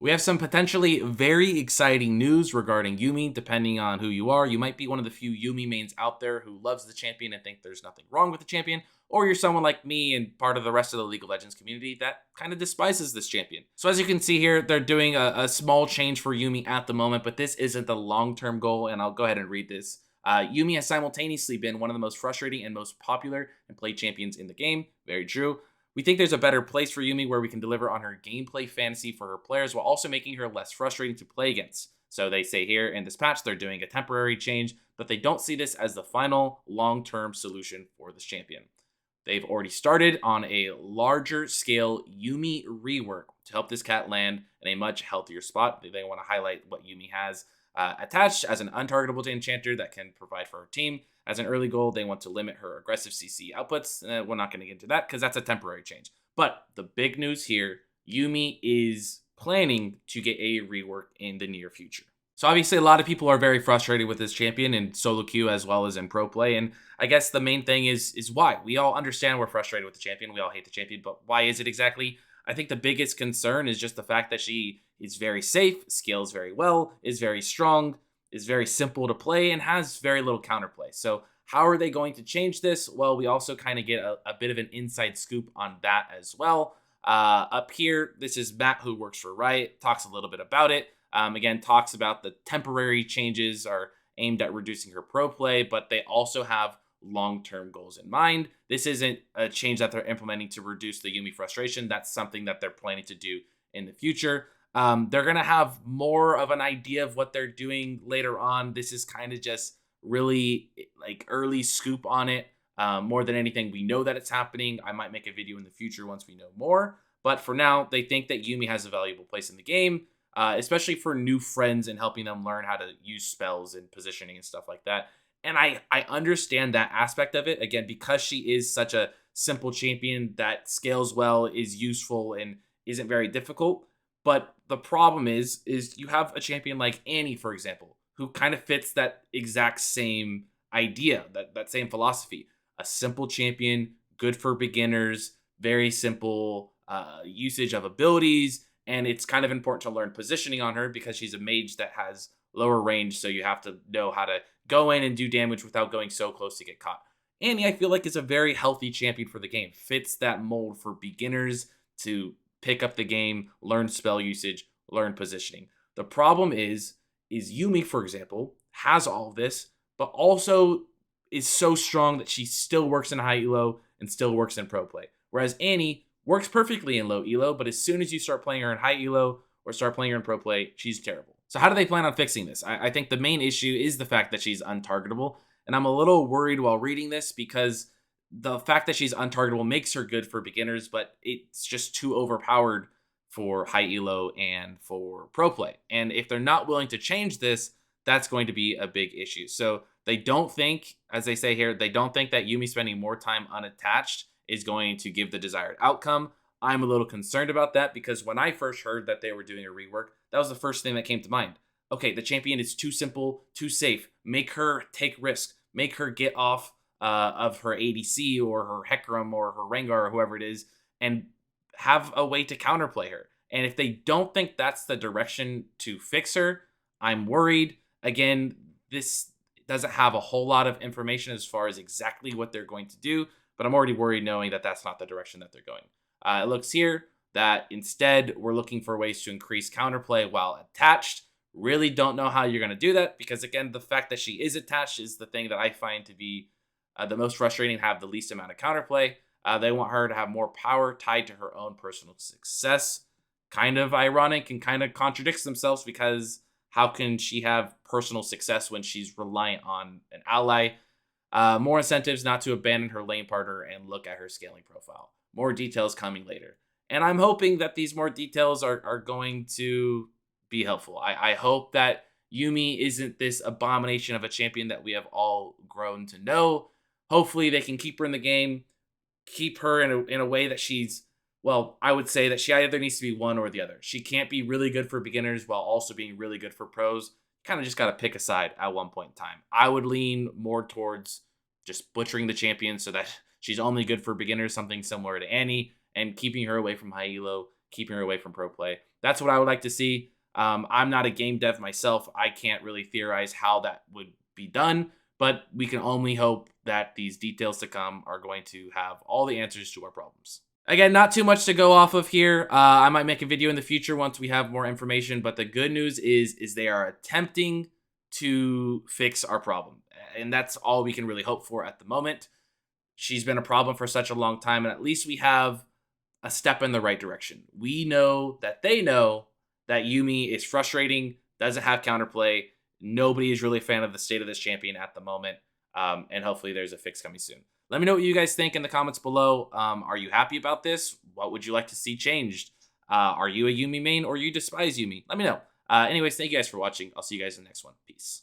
We have some potentially very exciting news regarding Yuumi, depending on who you are. You might be one of the few Yuumi mains out there who loves the champion and think there's nothing wrong with the champion, or you're someone like me and part of the rest of the League of Legends community that kind of despises this champion. So as you can see here, they're doing a small change for Yuumi at the moment, but this isn't the long-term goal, and I'll go ahead and read this. Yuumi has simultaneously been one of the most frustrating and most popular and played champions in the game. Very true. We think there's a better place for Yuumi where we can deliver on her gameplay fantasy for her players while also making her less frustrating to play against. So they say here in this patch they're doing a temporary change, but they don't see this as the final long-term solution for this champion. They've already started on a larger scale Yuumi rework to help this cat land in a much healthier spot. They want to highlight what Yuumi has attached as an untargetable enchanter that can provide for her team. As an early goal, they want to limit her aggressive CC outputs. We're not going to get into that because that's a temporary change. But the big news here, Yuumi is planning to get a rework in the near future. So obviously a lot of people are very frustrated with this champion in solo queue as well as in pro play. And I guess the main thing is why. We all understand we're frustrated with the champion. We all hate the champion, but why is it exactly? I think the biggest concern is just the fact that she is very safe, scales very well, is very strong, is very simple to play, and has very little counterplay. So how are they going to change this? Well, we also kind of get a bit of an inside scoop on that as well. Up here, this is Matt, who works for Riot, talks a little bit about it. Again, talks about the temporary changes are aimed at reducing her pro play, but they also have long-term goals in mind. This isn't a change that they're implementing to reduce the Yuumi frustration. That's something that they're planning to do in the future. They're going to have more of an idea of what they're doing later on. This is kind of just really like early scoop on it. More than anything, we know that it's happening. I might make a video in the future once we know more. But for now, they think that Yuumi has a valuable place in the game, especially for new friends and helping them learn how to use spells and positioning and stuff like that. And I understand that aspect of it, again, because she is such a simple champion that scales well, is useful, and isn't very difficult. But the problem is you have a champion like Annie, for example, who kind of fits that exact same idea, that same philosophy. A simple champion, good for beginners, very simple usage of abilities, and it's kind of important to learn positioning on her because she's a mage that has lower range, so you have to know how to go in and do damage without going so close to get caught. Annie, I feel like, is a very healthy champion for the game. Fits that mold for beginners to pick up the game, learn spell usage, learn positioning. The problem is Yuumi, for example, has all of this, but also is so strong that she still works in high elo and still works in pro play. Whereas Annie works perfectly in low elo, but as soon as you start playing her in high elo or start playing her in pro play, she's terrible. So how do they plan on fixing this? I think the main issue is the fact that she's untargetable. And I'm a little worried while reading this because the fact that she's untargetable makes her good for beginners, but it's just too overpowered for high elo and for pro play. And if they're not willing to change this, that's going to be a big issue. So they don't think, as they say here, they don't think that Yuumi spending more time unattached is going to give the desired outcome. I'm a little concerned about that because when I first heard that they were doing a rework, that was the first thing that came to mind. Okay, the champion is too simple, too safe. Make her take risk. Make her get off of her ADC or her Hecarim or her Rengar or whoever it is and have a way to counterplay her. And if they don't think that's the direction to fix her, I'm worried. Again, this doesn't have a whole lot of information as far as exactly what they're going to do, but I'm already worried knowing that that's not the direction that they're going. It looks here that instead we're looking for ways to increase counterplay while attached. Really don't know how you're going to do that because, again, the fact that she is attached is the thing that I find to be the most frustrating, have the least amount of counterplay. They want her to have more power tied to her own personal success. Kind of ironic and kind of contradicts themselves because how can she have personal success when she's reliant on an ally? More incentives not to abandon her lane partner and look at her scaling profile. More details coming later. And I'm hoping that these more details are going to be helpful. I hope that Yuumi isn't this abomination of a champion that we have all grown to know. Hopefully they can keep her in the game, keep her in a way that she's, well, I would say that she either needs to be one or the other. She can't be really good for beginners while also being really good for pros. Kind of just got to pick a side at one point in time. I would lean more towards just butchering the champion so that she's only good for beginners, something similar to Annie, and keeping her away from high elo, keeping her away from pro play. That's what I would like to see. I'm not a game dev myself. I can't really theorize how that would be done, but we can only hope that these details to come are going to have all the answers to our problems. Again, not too much to go off of here. I might make a video in the future once we have more information, but the good news is they are attempting to fix our problem. And that's all we can really hope for at the moment. She's been a problem for such a long time, and at least we have a step in the right direction. We know that they know that Yuumi is frustrating, doesn't have counterplay. Nobody is really a fan of the state of this champion at the moment, and hopefully there's a fix coming soon. Let me know what you guys think in the comments below. Are you happy about this? What would you like to see changed? Are you a Yuumi main or you despise Yuumi? Let me know. Anyways, thank you guys for watching. I'll see you guys in the next one. Peace.